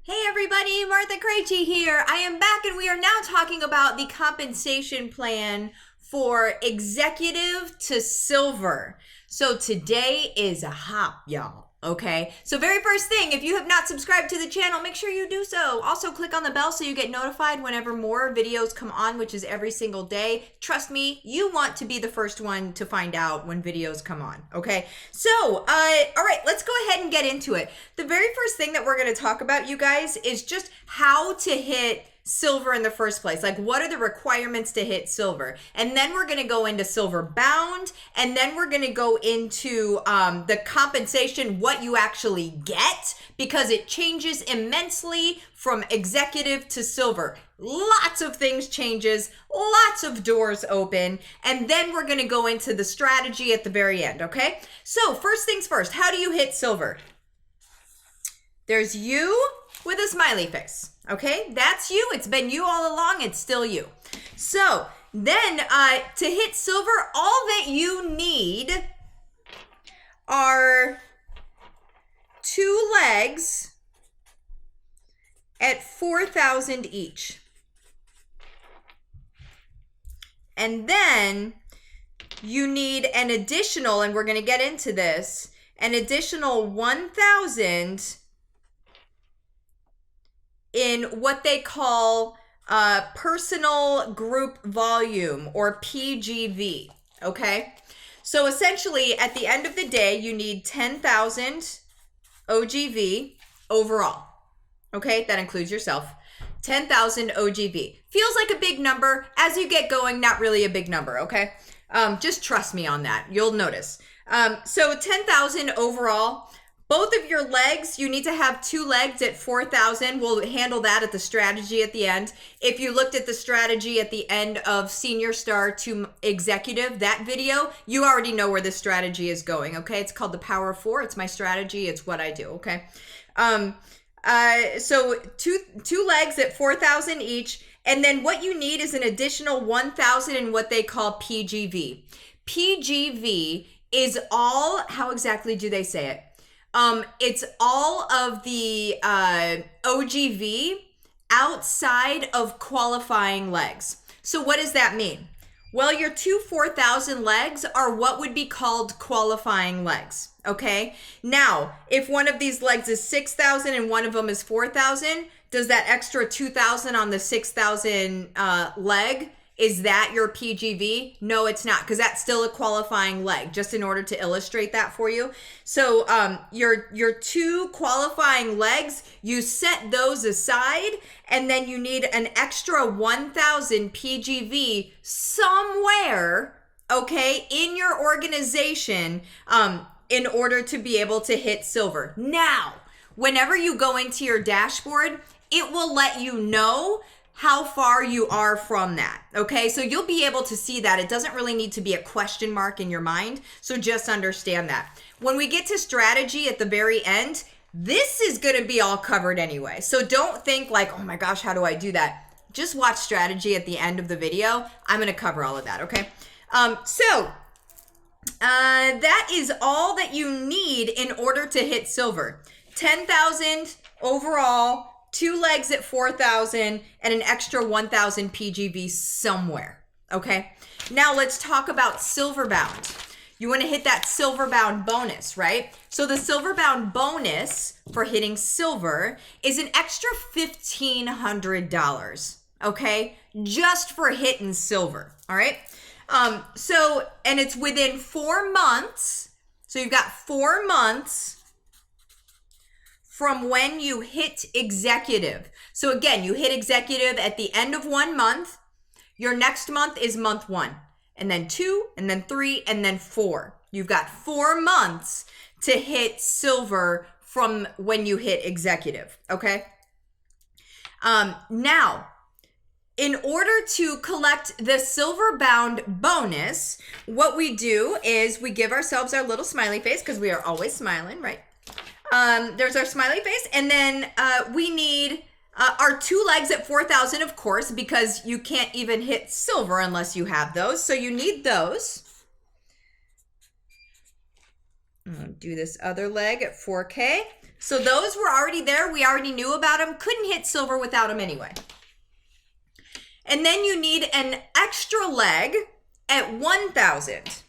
Hey everybody, Martha Krejci here. I am back and we are now talking about the compensation plan for executive to silver. So today is a hop, y'all. Okay, so very first thing, if you have not subscribed to the channel, make sure you do so. Also click on the bell so you get notified whenever more videos come on, which is every single day. Trust me, you want to be the first one to find out when videos come on, okay? So, all right, let's go ahead and get into it. The very first thing that we're gonna talk about, you guys, is just how to hit silver in the first place. Like, what are the requirements to hit silver? And then we're going to go into silver bound, and then we're going to go into the compensation, what you actually get, because it changes immensely from executive to silver. Lots of things changes, lots of doors open, and then we're going to go into the strategy at the very end, okay? So first things first, how do you hit silver? There's you with a smiley face. Okay, that's you. It's been you all along. It's still you. So then to hit silver, all that you need are 2 legs at 4,000 each. And then you need an additional, and we're going to get into this, an additional 1,000 in what they call personal group volume, or PGV, okay? So essentially, at the end of the day, you need 10,000 OGV overall, okay? That includes yourself. 10,000 OGV. Feels like a big number. As you get going, not really a big number, okay? Just trust me on that. You'll notice. So 10,000 overall. Both of your legs, you need to have 2 legs at 4,000. We'll handle that at the strategy at the end. If you looked at the strategy at the end of Senior Star to Executive, that video, you already know where this strategy is going, okay? It's called the Power of 4. It's my strategy. It's what I do, okay? So two legs at 4,000 each. And then what you need is an additional 1,000 in what they call PGV. PGV is all, how exactly do they say it? It's all of the OGV outside of qualifying legs. So what does that mean? Well, your 2 4,000 legs are what would be called qualifying legs, okay? Now, if one of these legs is 6,000 and one of them is 4,000, does that extra 2,000 on the 6,000 leg, is that your PGV? No, it's not, because that's still a qualifying leg, just in order to illustrate that for you. So your 2 qualifying legs, you set those aside, and then you need an extra 1,000 PGV somewhere, okay, in your organization in order to be able to hit silver. Now, whenever you go into your dashboard, it will let you know how far you are from that, okay? So you'll be able to see that. It doesn't really need to be a question mark in your mind, so just understand that. When we get to strategy at the very end, this is gonna be all covered anyway. So don't think like, oh my gosh, how do I do that? Just watch strategy at the end of the video. I'm gonna cover all of that, okay? That is all that you need in order to hit silver. 10,000 overall, 2 legs at 4,000, and an extra 1,000 PGV somewhere, okay? Now let's talk about silver bound. You want to hit that silver bound bonus, right? So the silver bound bonus for hitting silver is an extra $1,500, okay? Just for hitting silver, all right? And it's within 4 months. So you've got 4 months from when you hit executive. So again, you hit executive at the end of 1 month. Your next month is month 1, and then 2, and then 3, and then 4. You've got 4 months to hit silver from when you hit executive, okay? Now, in order to collect the silver bound bonus, what we do is we give ourselves our little smiley face, because we are always smiling, right? There's our smiley face, and then we need our 2 legs at 4,000, of course, because you can't even hit silver unless you have those. So you need those. I'll do this other leg at 4K. So those were already there. We already knew about them. Couldn't hit silver without them anyway. And then you need an extra leg at 1,000.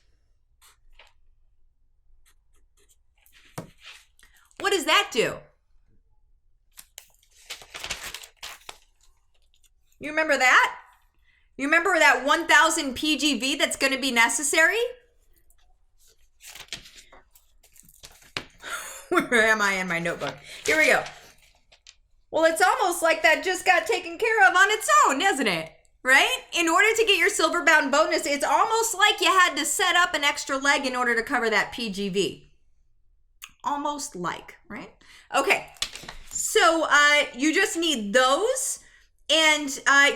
What does that do? You remember that? You remember that 1,000 PGV that's going to be necessary? Where am I in my notebook? Here we go. Well, it's almost like that just got taken care of on its own, isn't it? Right? In order to get your silver bound bonus, it's almost like you had to set up an extra leg in order to cover that PGV. Almost like, right? Okay. So you just need those, and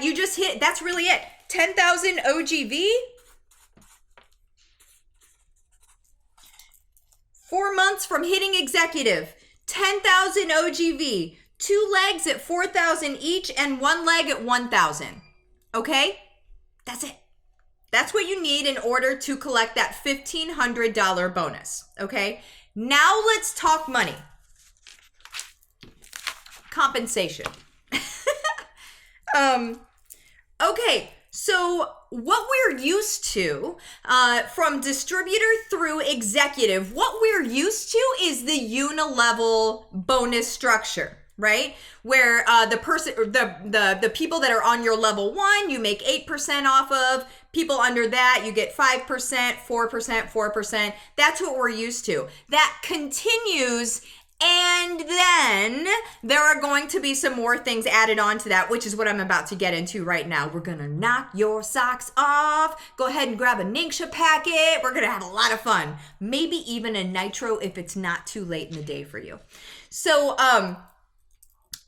you just hit, that's really it. 10,000 OGV. 4 months from hitting executive. 10,000 OGV. 2 legs at 4,000 each and 1 leg at 1,000. Okay? That's it. That's what you need in order to collect that $1,500 bonus. Okay? Now let's talk money. Compensation. Okay, so what we're used to from distributor through executive, what we're used to is the unilevel bonus structure, right? Where the people that are on your level 1, you make 8% off of. People under that, you get 5%, 4%, 4%. That's what we're used to. That continues. And then there are going to be some more things added on to that, which is what I'm about to get into right now. We're going to knock your socks off. Go ahead and grab a Ningxia packet. We're going to have a lot of fun. Maybe even a nitro if it's not too late in the day for you. So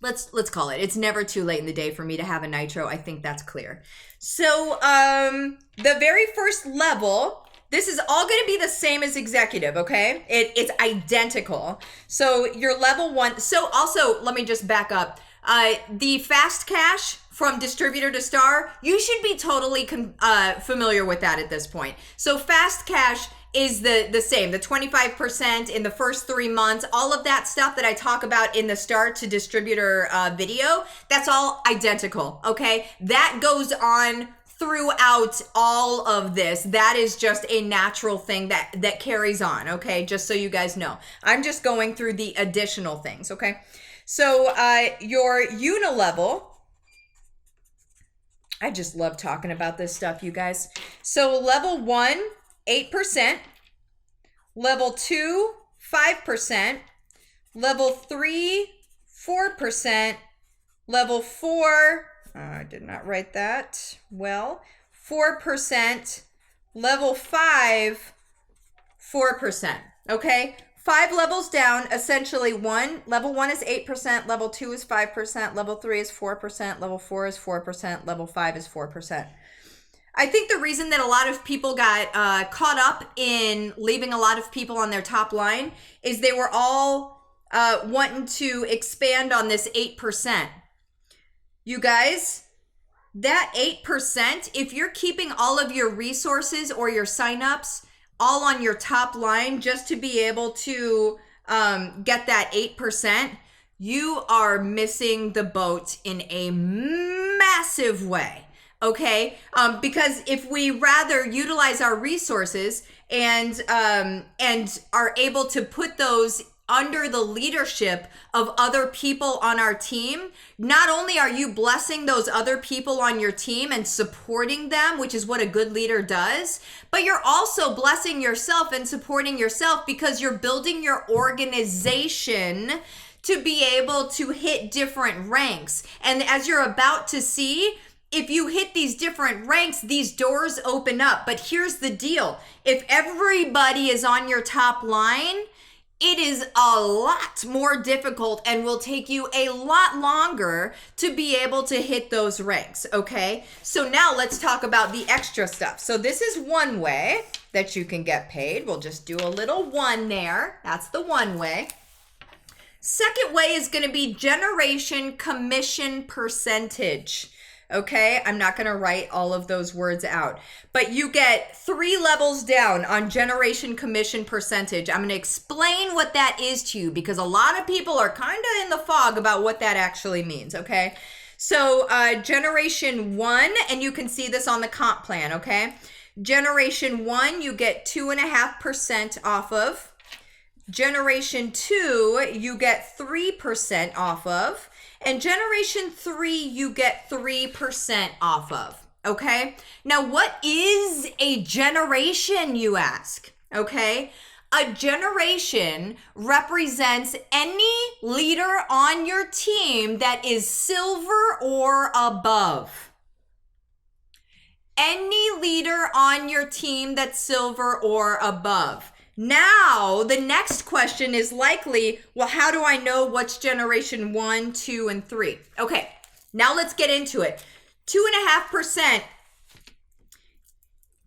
let's call it. It's never too late in the day for me to have a nitro. I think that's clear. So the very first level, this is all going to be the same as executive, okay? It's identical. So your level 1. So also, let me just back up. The fast cash from distributor to star, you should be totally familiar with that at this point. So fast cash is the same, the 25% in the first 3 months, all of that stuff that I talk about in the start to distributor video, that's all identical, okay? That goes on throughout all of this. That is just a natural thing that carries on, okay? Just so you guys know. I'm just going through the additional things, okay? So your unilevel, I just love talking about this stuff, you guys. So level 1, 8%. Level 2, 5%. Level 3, 4%. Level 4, I did not write that well. 4%. Level 5, 4%. Okay? 5 levels down, essentially level 1 is 8%, level 2 is 5%, level 3 is 4%, level 4 is 4%, level 5 is 4%. I think the reason that a lot of people got caught up in leaving a lot of people on their top line is they were all wanting to expand on this 8%. You guys, that 8%, if you're keeping all of your resources or your signups all on your top line just to be able to get that 8%, you are missing the boat in a massive way, okay? Because if we rather utilize our resources and are able to put those under the leadership of other people on our team, not only are you blessing those other people on your team and supporting them, which is what a good leader does, but you're also blessing yourself and supporting yourself because you're building your organization to be able to hit different ranks. And as you're about to see, if you hit these different ranks, these doors open up. But here's the deal. If everybody is on your top line, it is a lot more difficult and will take you a lot longer to be able to hit those ranks, okay? So now let's talk about the extra stuff. So this is one way that you can get paid. We'll just do a little 1 there. That's the one way. Second way is going to be generation commission percentage. Okay, I'm not going to write all of those words out, but you get 3 levels down on generation commission percentage. I'm going to explain what that is to you because a lot of people are kind of in the fog about what that actually means. Okay, so generation 1, and you can see this on the comp plan. Okay, generation 1, you get 2.5% off of. Generation 2, you get 3% off of. And generation 3, you get 3% off of. Okay? Now, what is a generation, you ask? Okay? A generation represents any leader on your team that is silver or above. Any leader on your team that's silver or above. Now, the next question is likely, well, how do I know what's generation 1, 2, and 3? Okay, now let's get into it. 2.5%,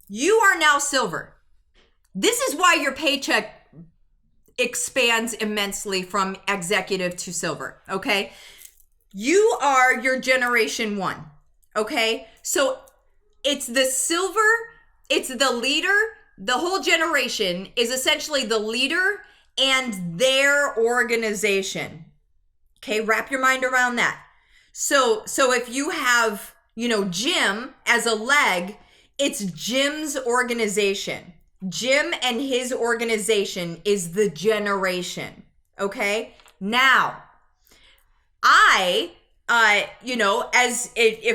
you are now silver. This is why your paycheck expands immensely from executive to silver, okay? You are your generation 1, okay? So it's the silver, it's the leader. The whole generation is essentially the leader and their organization. Okay, wrap your mind around that. So if you have, Jim as a leg, it's Jim's organization. Jim and his organization is the generation. Okay? Now, if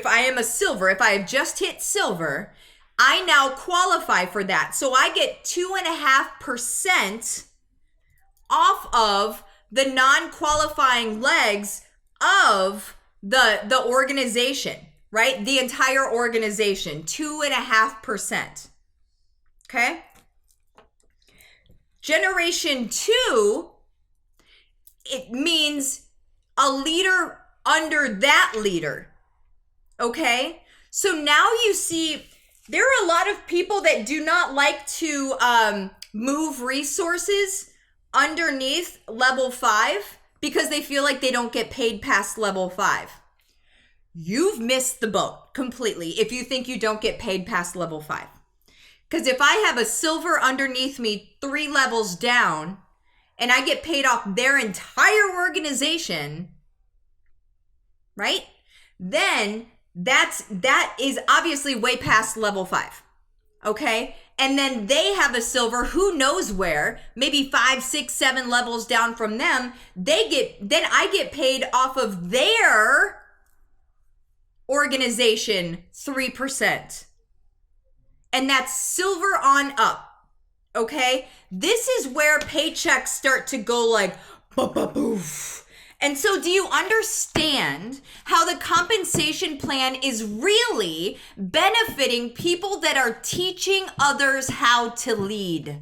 I am a silver, if I have just hit silver, I now qualify for that. So I get 2.5% off of the non-qualifying legs of the organization, right? The entire organization, 2.5%. Okay? Generation 2, it means a leader under that leader. Okay? So now you see, there are a lot of people that do not like to move resources underneath level 5 because they feel like they don't get paid past level 5. You've missed the boat completely if you think you don't get paid past level 5. Because if I have a silver underneath me 3 levels down and I get paid off their entire organization, right? Then that is obviously way past level 5. Okay? And then they have a silver, who knows where, maybe 5, 6, 7 levels down from them. Then I get paid off of their organization 3%. And that's silver on up. Okay? This is where paychecks start to go like boof. And so do you understand how the compensation plan is really benefiting people that are teaching others how to lead?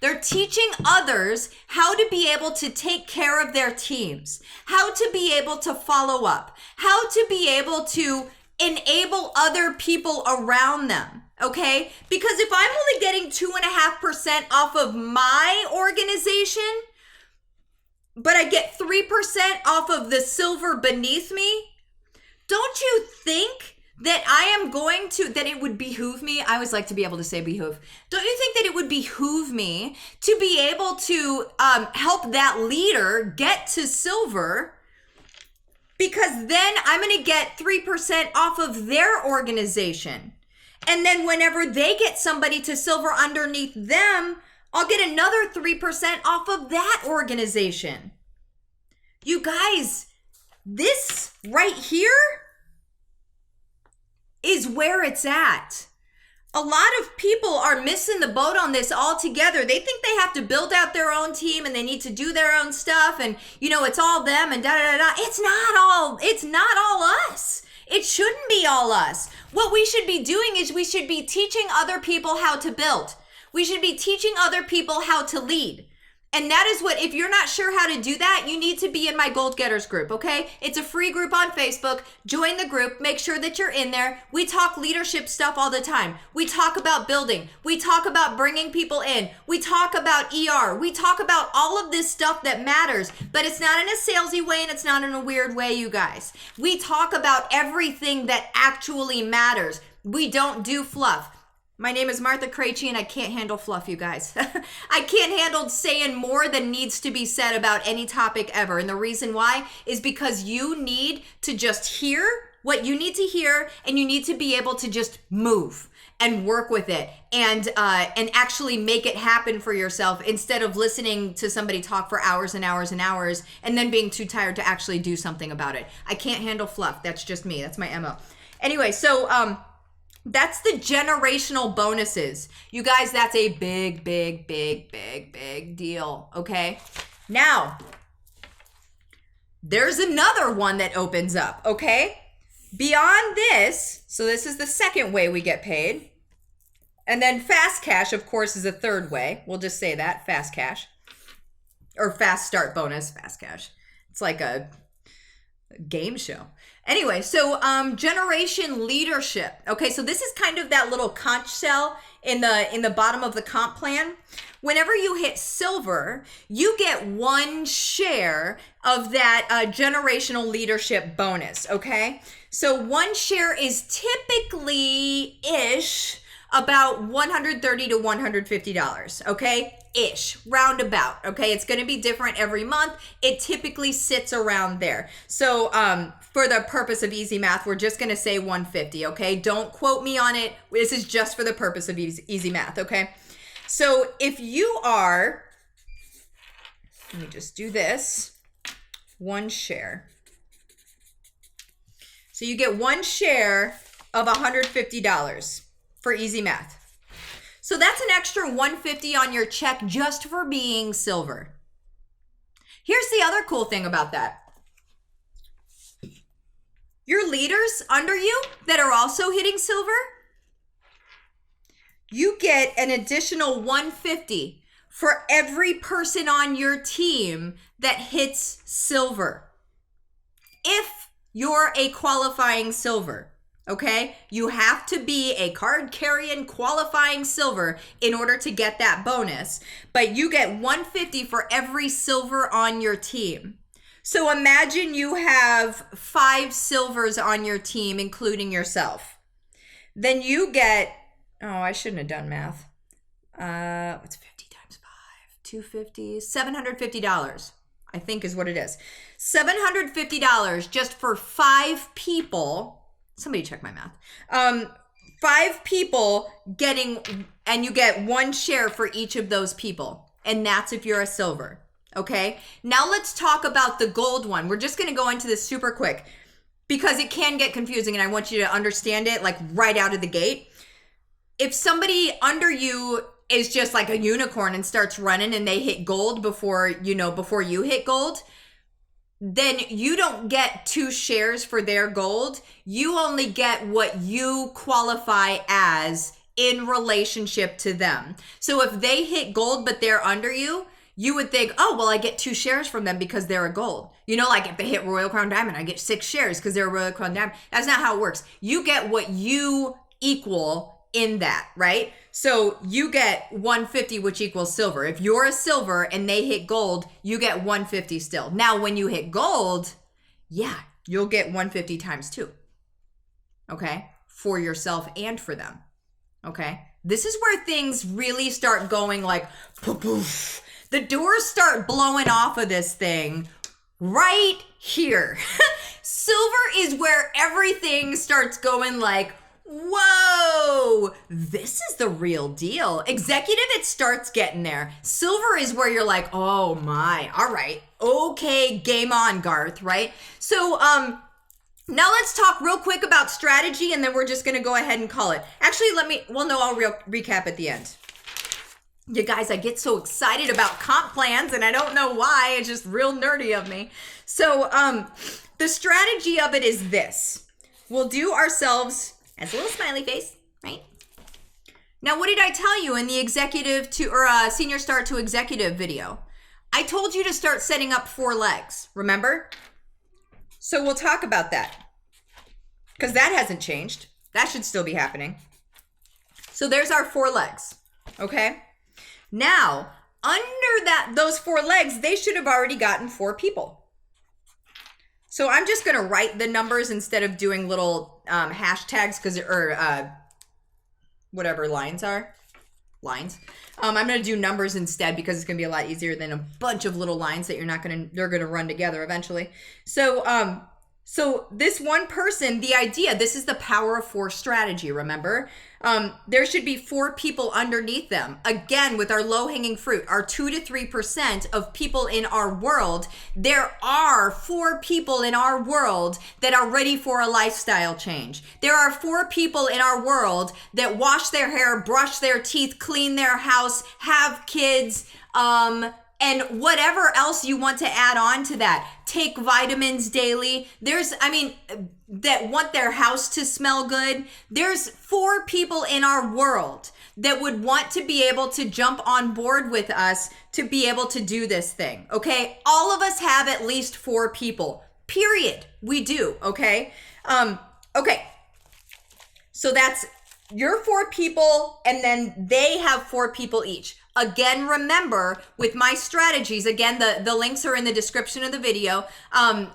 They're teaching others how to be able to take care of their teams, how to be able to follow up, how to be able to enable other people around them. Okay? Because if I'm only getting 2.5% off of my organization, but I get 3% off of the silver beneath me, don't you think that that it would behoove me? I always like to be able to say behoove. Don't you think that it would behoove me to be able to help that leader get to silver? Because then I'm going to get 3% off of their organization. And then whenever they get somebody to silver underneath them, I'll get another 3% off of that organization. You guys, this right here is where it's at. A lot of people are missing the boat on this altogether. They think they have to build out their own team and they need to do their own stuff and, it's all them and da-da-da-da. It's not all us. It shouldn't be all us. What we should be doing is we should be teaching other people how to build. We should be teaching other people how to lead. And that is what, if you're not sure how to do that, you need to be in my Gold Getters group, okay? It's a free group on Facebook. Join the group. Make sure that you're in there. We talk leadership stuff all the time. We talk about building. We talk about bringing people in. We talk about ER. We talk about all of this stuff that matters, but it's not in a salesy way and it's not in a weird way, you guys. We talk about everything that actually matters. We don't do fluff. My name is Martha Krejci and I can't handle fluff, you guys. I can't handle saying more than needs to be said about any topic ever. And the reason why is because you need to just hear what you need to hear, and you need to be able to just move and work with it and actually make it happen for yourself, instead of listening to somebody talk for hours and hours and hours and then being too tired to actually do something about it. I can't handle fluff. That's just me. That's my MO. Anyway, so that's the generational bonuses. You guys, that's a big, big, big, big, big deal, okay? Now, there's another one that opens up, okay? Beyond this, so this is the second way we get paid. And then fast cash, of course, is a third way. We'll just say that, fast cash. Or fast start bonus, fast cash. It's like a game show. Anyway, so generation leadership. Okay, so this is kind of that little conch shell in the bottom of the comp plan. Whenever you hit silver, you get 1 share of that generational leadership bonus, okay? So 1 share is typically-ish about $130 to $150, okay? Ish, roundabout, okay? It's gonna be different every month. It typically sits around there. So for the purpose of easy math, we're just gonna say 150, okay? Don't quote me on it. This is just for the purpose of easy math, okay? So if you are, let me just do this, 1 share. So you get 1 share of $150 for easy math. So that's an extra $150 on your check just for being silver. Here's the other cool thing about that. Your leaders under you that are also hitting silver, you get an additional $150 for every person on your team that hits silver. If you're a qualifying silver, okay? You have to be a card carrying qualifying silver in order to get that bonus, but you get $150 for every silver on your team. So imagine you have 5 silvers on your team, including yourself. Then you get, oh, I shouldn't have done math. What's 50 times 5? 250, $750, I think is what it is. $750 just for 5 people. Somebody check my math. 5 people getting, and you get 1 share for each of those people. And that's if you're a silver, okay? Now let's talk about the gold one. We're just gonna go into this super quick because it can get confusing and I want you to understand it like right out of the gate. If somebody under you is just like a unicorn and starts running and they hit gold before you hit gold, then you don't get 2 shares for their gold. You only get what you qualify as in relationship to them. So if they hit gold but they're under you, you would think, oh, well, I get 2 shares from them because they're a gold. You know, like if they hit Royal Crown Diamond, I get 6 shares because they're a Royal Crown Diamond. That's not how it works. You get what you equal in that, right? So you get 150, which equals silver. If you're a silver and they hit gold, you get 150 still. Now, when you hit gold, yeah, you'll get 150 times 2, okay? For yourself and for them, okay? This is where things really start going like, poof, poof. The doors start blowing off of this thing right here. Silver is where everything starts going like, whoa, this is the real deal. Executive, it starts getting there. Silver is where you're like, oh my, all right, okay, game on, Garth, right? So now let's talk real quick about strategy and then we're just gonna go ahead and call it. Actually, I'll recap at the end. You guys, I get so excited about comp plans and I don't know why, it's just real nerdy of me. So the strategy of it is this. We'll do ourselves as a little smiley face, right? Now, what did I tell you in the executive to, or senior start to executive video? I told you to start setting up 4 legs, remember? So we'll talk about that because that hasn't changed. That should still be happening. So there's our 4 legs, okay? Now, under those 4 legs, they should have already gotten 4 people. So I'm just going to write the numbers instead of doing little hashtags or whatever lines are. I'm going to do numbers instead because it's going to be a lot easier than a bunch of little lines that they're going to run together eventually. So this one person, the idea, this is the power of 4 strategy, remember? There should be 4 people underneath them. Again, with our low-hanging fruit, our 2 to 3% of people in our world, there are 4 people in our world that are ready for a lifestyle change. There are 4 people in our world that wash their hair, brush their teeth, clean their house, have kids, and whatever else you want to add on to that. Take vitamins daily. That want their house to smell good. There's 4 people in our world that would want to be able to jump on board with us to be able to do this thing, okay? All of us have at least 4 people, period. We do, okay? Okay. So that's your 4 people, and then they have 4 people each. Again, remember, with my strategies, again, the links are in the description of the video.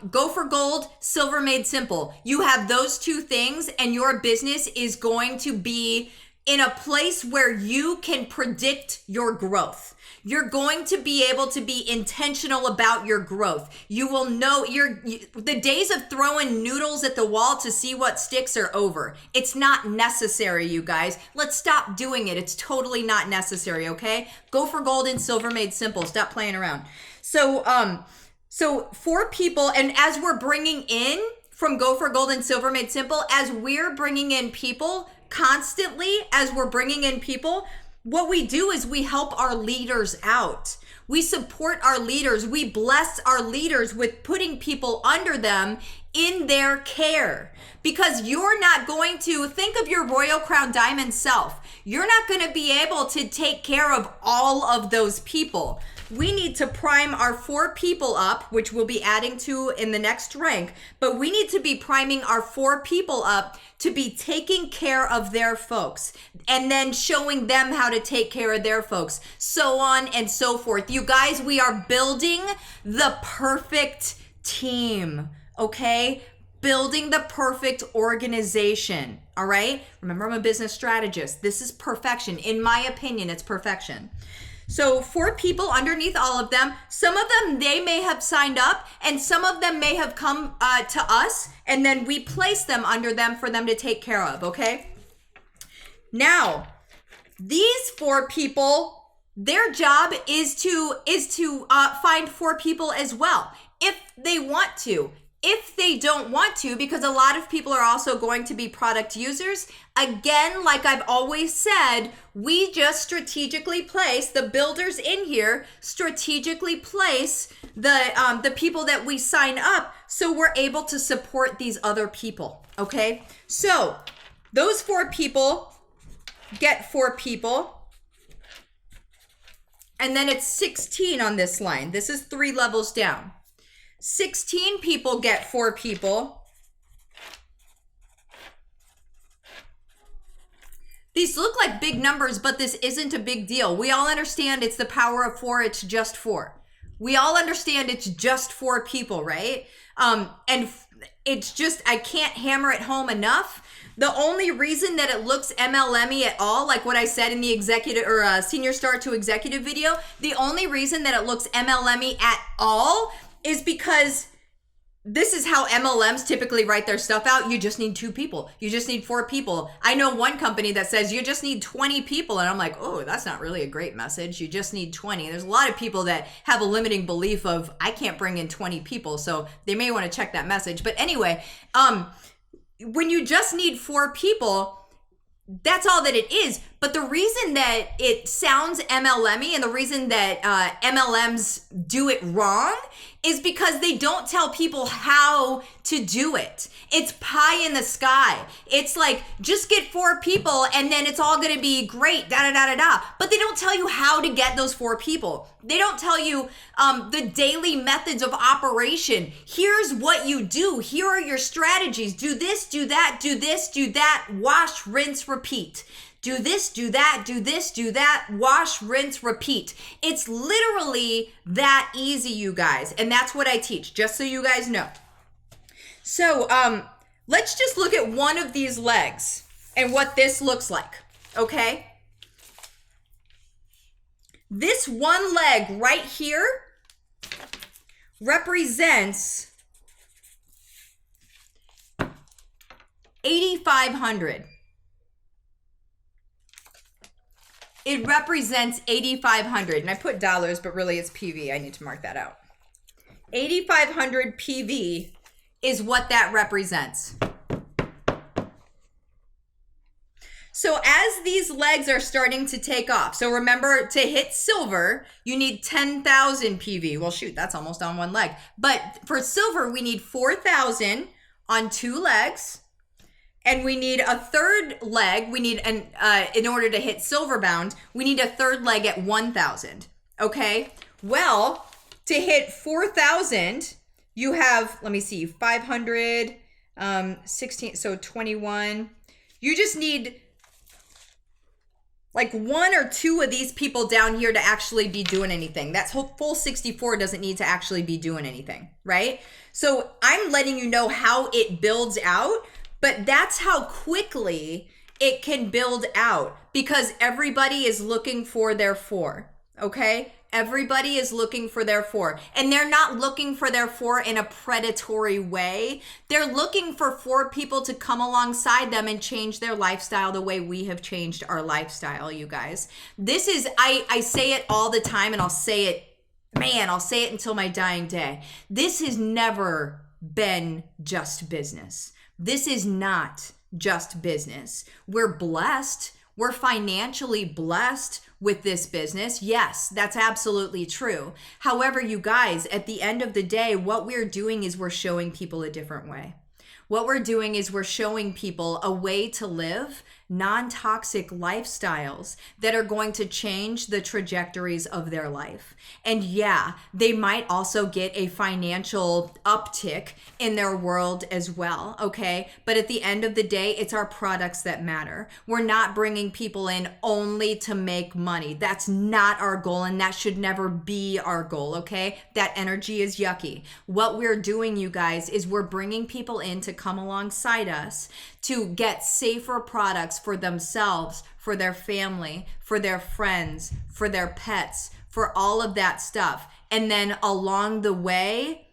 Go for gold, silver made simple. You have those 2 things and your business is going to be in a place where you can predict your growth. You're going to be able to be intentional about your growth. You will know the days of throwing noodles at the wall to see what sticks are over. It's not necessary, you guys. Let's stop doing it. It's totally not necessary, okay? Go for gold and silver made simple. Stop playing around. So 4 people, and as we're bringing in from Go for Gold and Silver Made Simple, as we're bringing in people constantly, what we do is we help our leaders out. We support our leaders. We bless our leaders with putting people under them in their care. Because you're not going to, think of your Royal Crown Diamond self. You're not going to be able to take care of all of those people. We need to prime our 4 people up, which we'll be adding to in the next rank, but we need to be priming our 4 people up to be taking care of their folks and then showing them how to take care of their folks, so on and so forth. You guys, we are building the perfect team, okay? Building the perfect organization, all right? Remember, I'm a business strategist. This is perfection. In my opinion, it's perfection. So 4 people underneath all of them. Some of them, they may have signed up, and some of them may have come to us, and then we place them under them for them to take care of, okay? Now, these 4 people, their job is to find 4 people as well, if they want to. If they don't want to, because a lot of people are also going to be product users, again, like I've always said, we just strategically place the builders in here, strategically place the people that we sign up so we're able to support these other people, okay? So those 4 people get 4 people, and then it's 16 on this line. This is 3 levels down. 16 people get 4 people. These look like big numbers, but this isn't a big deal. We all understand it's the power of 4. It's just 4. We all understand it's just 4 people, right? And it's just, I can't hammer it home enough. The only reason that it looks MLM-y at all, like what I said in the executive or senior start to executive video, the only reason that it looks MLM-y at all is because this is how MLMs typically write their stuff out. You just need 2 people. You just need 4 people. I know one company that says you just need 20 people. And I'm like, oh, that's not really a great message. You just need 20. There's a lot of people that have a limiting belief of, I can't bring in 20 people. So they may want to check that message. But anyway, when you just need 4 people, that's all that it is. But the reason that it sounds MLM-y and the reason that MLMs do it wrong is because they don't tell people how to do it. It's pie in the sky. It's like, just get 4 people and then it's all gonna be great, da-da-da-da-da. But they don't tell you how to get those 4 people. They don't tell you the daily methods of operation. Here's what you do. Here are your strategies. Do this, do that, do this, do that, wash, rinse, repeat. Do this, do that, do this, do that, wash, rinse, repeat. It's literally that easy, you guys. And that's what I teach, just so you guys know. So let's just look at one of these legs and what this looks like, okay? This one leg right here represents 8,500. It represents 8,500, and I put dollars, but really it's PV. I need to mark that out. 8,500 PV is what that represents. So as these legs are starting to take off, so remember, to hit silver, you need 10,000 PV. Well, shoot, that's almost on one leg. But for silver, we need 4,000 on 2 legs. And we need a third leg. We need in order to hit silver bound, we need a third leg at 1,000. Okay. Well, to hit 4,000, you have, let me see, 500, 16, so 21. You just need like 1 or 2 of these people down here to actually be doing anything. That's full 64 doesn't need to actually be doing anything, right? So I'm letting you know how it builds out. But that's how quickly it can build out, because everybody is looking for their 4, okay? Everybody is looking for their 4. And they're not looking for their 4 in a predatory way. They're looking for 4 people to come alongside them and change their lifestyle the way we have changed our lifestyle, you guys. This is, I say it all the time, and I'll say it, I'll say it until my dying day. This has never been just business. This is not just business. We're blessed. We're financially blessed with this business. Yes, that's absolutely true. However, you guys, at the end of the day, what we're doing is we're showing people a different way. What we're doing is we're showing people a way to live non-toxic lifestyles that are going to change the trajectories of their life. And yeah, they might also get a financial uptick in their world as well, okay? But at the end of the day, it's our products that matter. We're not bringing people in only to make money. That's not our goal, and that should never be our goal, okay? That energy is yucky. What we're doing, you guys, is we're bringing people in to come alongside us to get safer products for themselves, for their family, for their friends, for their pets, for all of that stuff. And then along the way,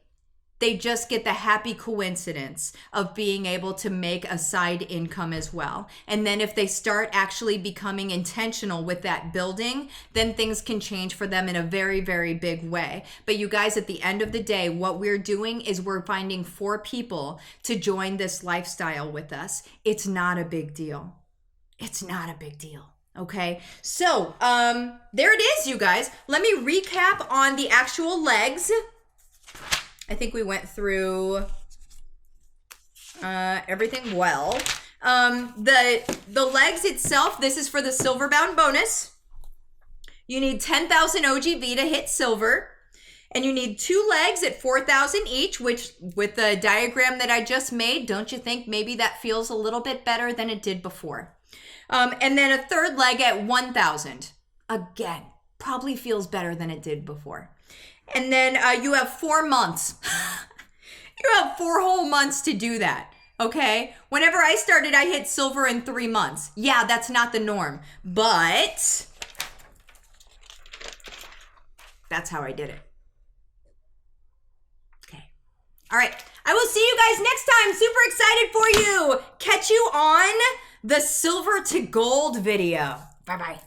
they just get the happy coincidence of being able to make a side income as well. And then if they start actually becoming intentional with that building, then things can change for them in a very, very big way. But you guys, at the end of the day, what we're doing is we're finding 4 people to join this lifestyle with us. It's not a big deal. It's not a big deal. Okay, so there it is, you guys. Let me recap on the actual legs. I think we went through everything well. The legs itself, this is for the silver bound bonus. You need 10,000 OGV to hit silver. And you need 2 legs at 4,000 each, which with the diagram that I just made, don't you think maybe that feels a little bit better than it did before? And then a third leg at 1,000. Again, probably feels better than it did before. And then you have 4 months. You have 4 whole months to do that, okay? Whenever I started, I hit silver in 3 months. Yeah, that's not the norm, but that's how I did it. Okay. All right. I will see you guys next time. Super excited for you. Catch you on the silver to gold video. Bye-bye.